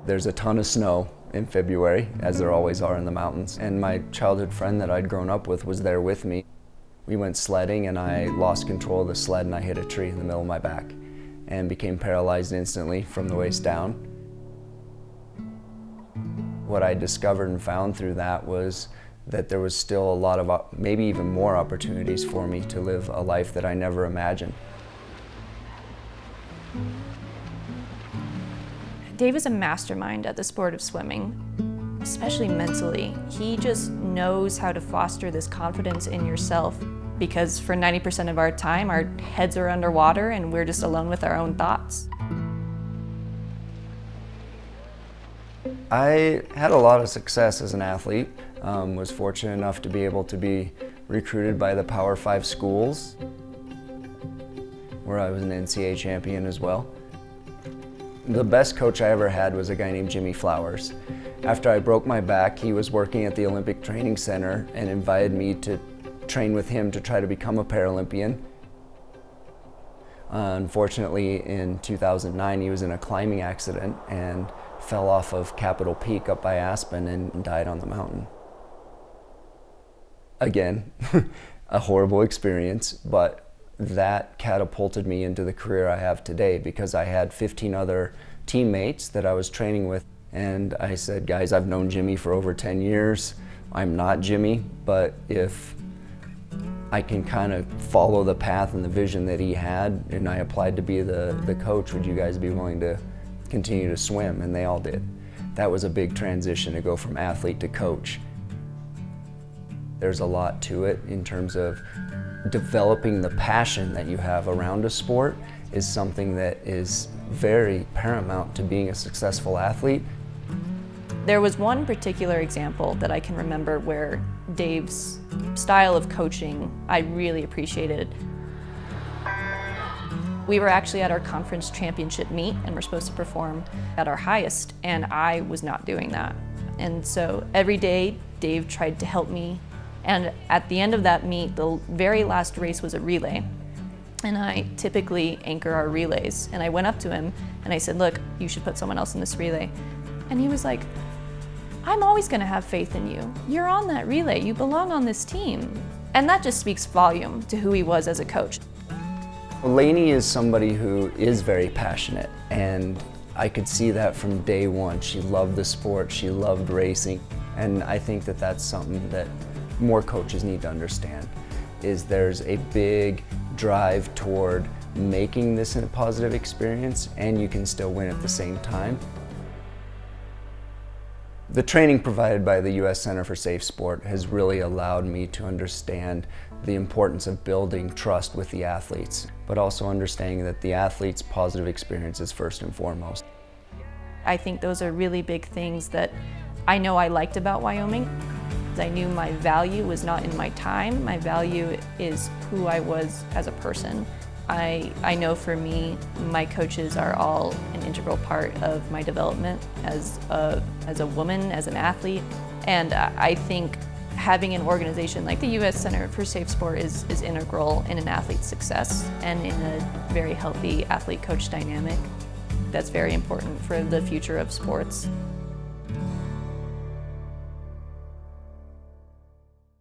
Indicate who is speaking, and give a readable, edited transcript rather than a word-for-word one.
Speaker 1: There's a ton of snow in February, as there always are in the mountains, and my childhood friend that I'd grown up with was there with me. We went sledding and I lost control of the sled and I hit a tree in the middle of my back and became paralyzed instantly from the waist down. What I discovered and found through that was that there was still a lot of, maybe even more opportunities for me to live a life that I never imagined.
Speaker 2: Dave is a mastermind at the sport of swimming, especially mentally. He just knows how to foster this confidence in yourself, because for 90% of our time, our heads are underwater and we're just alone with our own thoughts.
Speaker 1: I had a lot of success as an athlete. Was fortunate enough to be able to be recruited by the Power 5 schools, where I was an NCAA champion as well. The best coach I ever had was a guy named Jimmy Flowers. After I broke my back, he was working at the Olympic Training Center and invited me to train with him to try to become a Paralympian. Unfortunately, in 2009, he was in a climbing accident and fell off of Capitol Peak up by Aspen and died on the mountain. Again, a horrible experience, but that catapulted me into the career I have today because I had 15 other teammates that I was training with, and I said, guys, I've known Jimmy for over 10 years. I'm not Jimmy, but if I can kind of follow the path and the vision that he had and I applied to be the coach, would you guys be willing to continue to swim? And they all did. That was a big transition to go from athlete to coach. There's a lot to it in terms of developing the passion that you have around a sport is something that is very paramount to being a successful athlete.
Speaker 2: There was one particular example that I can remember where Dave's style of coaching I really appreciated. We were actually at our conference championship meet and we're supposed to perform at our highest, and I was not doing that. And so every day Dave tried to help me, and at the end of that meet, the very last race was a relay. And I typically anchor our relays. And I went up to him and I said, look, you should put someone else in this relay. And he was like, I'm always gonna have faith in you. You're on that relay, you belong on this team. And that just speaks volume to who he was as a coach.
Speaker 1: Lainey is somebody who is very passionate, and I could see that from day one. She loved the sport, she loved racing, and I think that that's something that more coaches need to understand, is there's a big drive toward making this a positive experience and you can still win at the same time. The training provided by the U.S. Center for SafeSport has really allowed me to understand the importance of building trust with the athletes, but also understanding that the athlete's positive experience is first and foremost.
Speaker 2: I think those are really big things that I know I liked about Wyoming. I knew my value was not in my time, my value is who I was as a person. I know for me, my coaches are all an integral part of my development as a woman, as an athlete. And I think having an organization like the U.S. Center for SafeSport is integral in an athlete's success and in a very healthy athlete-coach dynamic. That's very important for the future of sports.